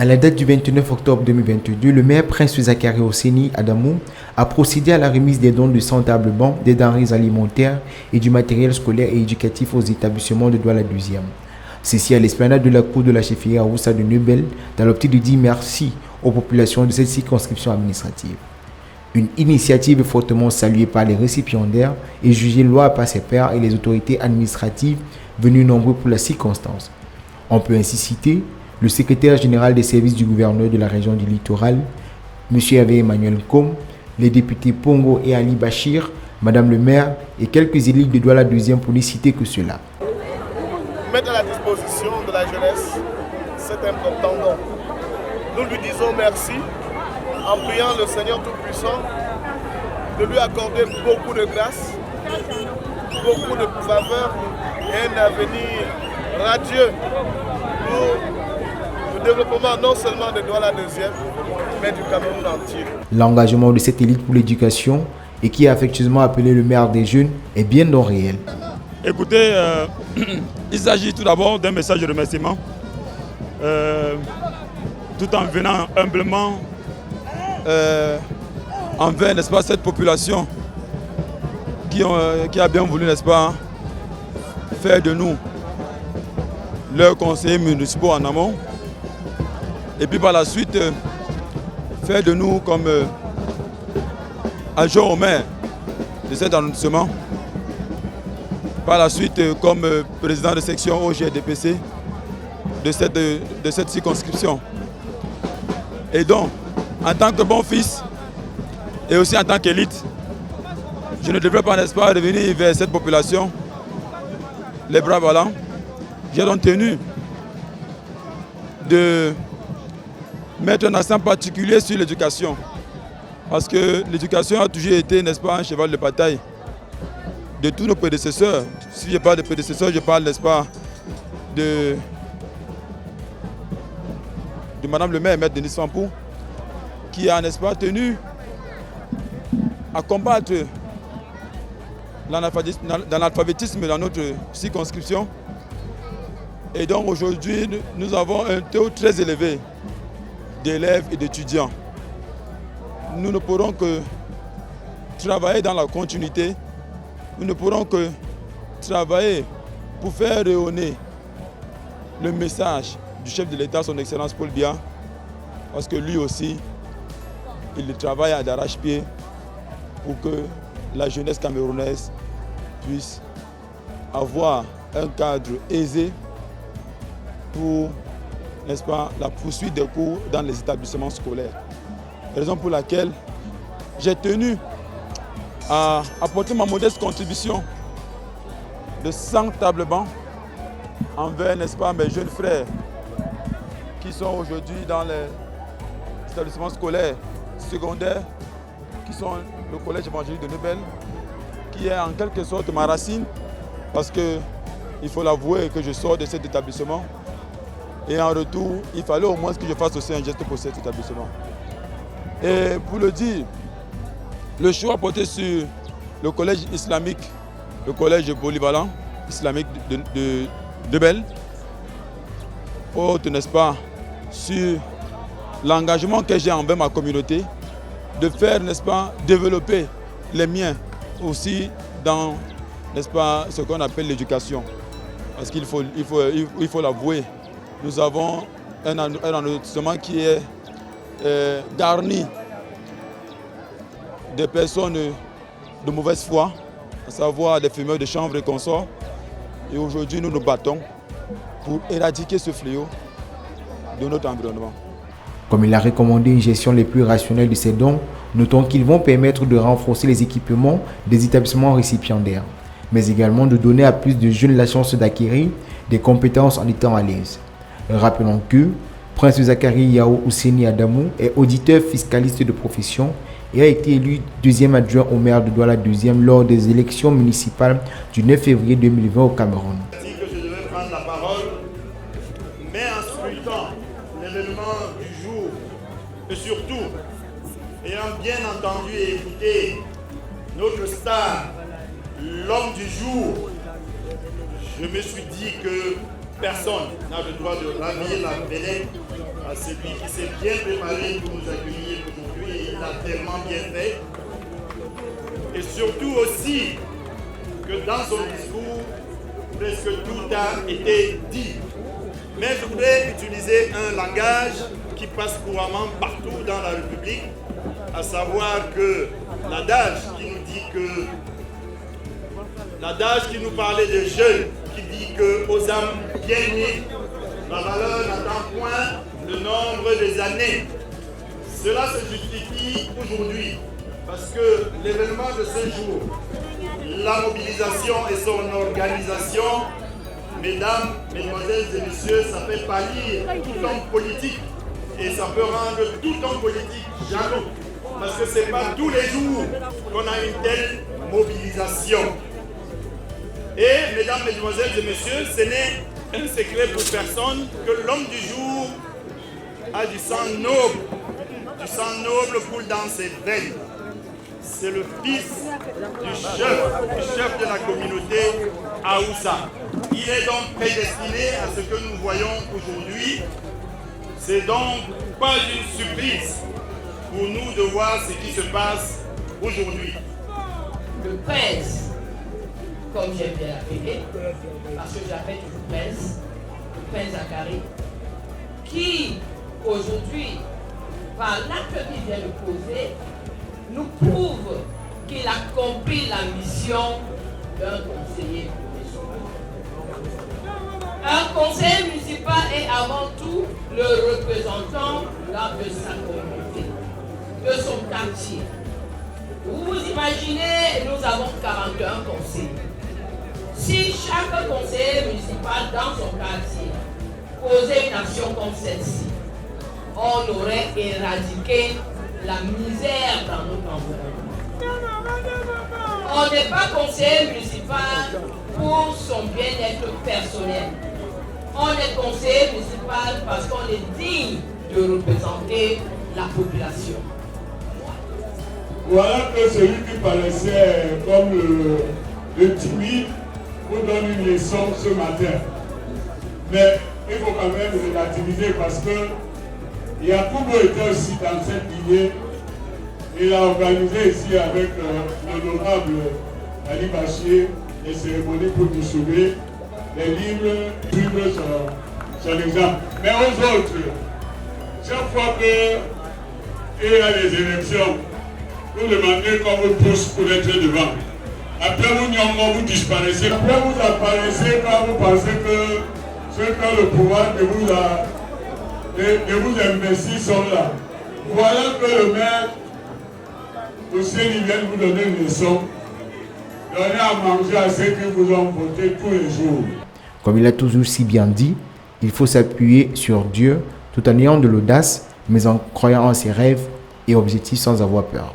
À la date du 29 octobre 2022, le maire Prince Zakari Oseni Adamou a procédé à la remise des dons de 100 tables bancs, des denrées alimentaires et du matériel scolaire et éducatif aux établissements de Douala 2e. Ceci à l'esplanade de la cour de la chefferie à Oussa de Neubel, dans l'optique de dire merci aux populations de cette circonscription administrative. Une initiative fortement saluée par les récipiendaires et jugée louable par ses pairs et les autorités administratives venues nombreux pour la circonstance. On peut ainsi citer le secrétaire général des services du gouverneur de la région du littoral, M. Hervé Emmanuel Kom, les députés Pongo et Ali Bachir, Madame le maire et quelques élites de Douala 2e pour ne citer que cela. Mettre à la disposition de la jeunesse cet important don. Nous lui disons merci en priant le Seigneur Tout-Puissant de lui accorder beaucoup de grâce, beaucoup de faveur et un avenir radieux pour le développement non seulement de Douala 2e, mais du Cameroun entier. L'engagement de cette élite pour l'éducation et qui est affectueusement appelé le maire des jeunes est bien non réel. Écoutez, il s'agit tout d'abord d'un message de remerciement, tout en venant humblement envers, n'est-ce pas, cette population qui a bien voulu, n'est-ce pas, faire de nous leurs conseillers municipaux en amont, et puis par la suite faire de nous comme adjoint au maire de cet arrondissement, par la suite comme président de section au GDPC de cette circonscription. Et donc, en tant que bon fils et aussi en tant qu'élite, je ne devrais pas, n'est-ce pas, revenir vers cette population, les bras ballants. J'ai donc tenu de mettre un accent particulier sur l'éducation. Parce que l'éducation a toujours été, n'est-ce pas, un cheval de bataille de tous nos prédécesseurs. Si je parle de prédécesseurs, je parle, n'est-ce pas, de Madame le maire, Maître Denis Fampou, qui a, n'est-ce pas, tenu à combattre l'analphabétisme dans notre circonscription. Et donc aujourd'hui, nous avons un taux très élevé d'élèves et d'étudiants. Nous ne pourrons que travailler dans la continuité. Nous ne pourrons que travailler pour faire rayonner le message du chef de l'État, son Excellence Paul Biya, parce que lui aussi, il travaille à d'arrache-pied pour que la jeunesse camerounaise puisse avoir un cadre aisé pour, n'est-ce pas, la poursuite des cours dans les établissements scolaires. Raison pour laquelle j'ai tenu à apporter ma modeste contribution de 100 tables bancs envers, n'est-ce pas, mes jeunes frères qui sont aujourd'hui dans les établissements scolaires secondaires, qui sont le collège évangélique de Neubel, qui est en quelque sorte ma racine, parce qu'il faut l'avouer que je sors de cet établissement. Et en retour, il fallait au moins que je fasse aussi un geste pour cet établissement. Et pour le dire, le choix porté sur le collège islamique, le collège polyvalent islamique de Neubel, porte, n'est-ce pas, sur l'engagement que j'ai envers ma communauté, de faire, n'est-ce pas, développer les miens aussi dans, n'est-ce pas, ce qu'on appelle l'éducation. Parce qu'il faut l'avouer, nous avons un arrondissement qui est garni de personnes de mauvaise foi, à savoir des fumeurs de chanvre et consorts. Et aujourd'hui, nous nous battons pour éradiquer ce fléau de notre environnement. Comme il a recommandé une gestion les plus rationnelle de ces dons, notons qu'ils vont permettre de renforcer les équipements des établissements récipiendaires, mais également de donner à plus de jeunes la chance d'acquérir des compétences en étant à l'aise. Rappelons que Prince Zakari Yao Oseni Adamou est auditeur fiscaliste de profession et a été élu deuxième adjoint au maire de Douala 2e lors des élections municipales du 9 février 2020 au Cameroun. Que je devais prendre la parole, mais en scrutant l'événement du jour et surtout ayant bien entendu et écouté notre star, l'homme du jour, je me suis dit que personne n'a le droit de ramener la vedette à celui qui s'est bien préparé pour nous accueillir aujourd'hui. Il l'a tellement bien fait. Et surtout aussi que dans son discours, presque tout a été dit. Mais je voudrais utiliser un langage qui passe couramment partout dans la République, à savoir que l'adage qui nous dit que l'adage qui nous parlait des jeunes, qui dit que aux âmes bien nées, la valeur n'attend point le nombre des années. Cela se justifie aujourd'hui parce que l'événement de ce jour, la mobilisation et son organisation, mesdames, mesdemoiselles et messieurs, ça fait pâlir tout homme politique et ça peut rendre tout homme politique jaloux parce que ce n'est pas tous les jours qu'on a une telle mobilisation. Et mesdames, mesdemoiselles et messieurs, ce n'est un secret pour personne que l'homme du jour a du sang noble. Du sang noble coule dans ses veines. C'est le fils du chef de la communauté Aoussa. Il est donc prédestiné à ce que nous voyons aujourd'hui. C'est donc pas une surprise pour nous de voir ce qui se passe aujourd'hui. Le prince, comme j'aime bien l'appeler, parce que j'appelle toujours prince Zacharie, qui aujourd'hui, par l'acte qu'il vient de poser, nous prouve qu'il accomplit la mission d'un conseiller municipal. Un conseiller municipal est avant tout le représentant de sa communauté, de son quartier. Vous vous imaginez, nous avons 41 conseillers. Si chaque conseiller municipal dans son quartier posait une action comme celle-ci, on aurait éradiqué la misère dans notre environnement. On n'est pas conseiller municipal pour son bien-être personnel. On est conseiller municipal parce qu'on est digne de représenter la population. Voilà que celui qui paraissait comme le timide vous donne une leçon ce matin. Mais il faut quand même relativiser parce que Yakubo était aussi dans cette lignée. Il a organisé ici avec l'honorable Ali Bachir les cérémonies pour nous sauver. Les livres suivent son exemple. Mais aux autres, chaque fois qu'il y a des élections, vous demandez qu'on vous pousse pour être devant. Après vous nyongo, vous disparaissez. Après vous apparaissez quand vous pensez que ceux qui ont le pouvoir de vous investir sont là. Voilà que le maire aussi il vient vous donner une leçon. Donnez à manger à ceux qui vous ont voté tous les jours. Comme il a toujours si bien dit, il faut s'appuyer sur Dieu tout en ayant de l'audace, mais en croyant en ses rêves et objectifs sans avoir peur.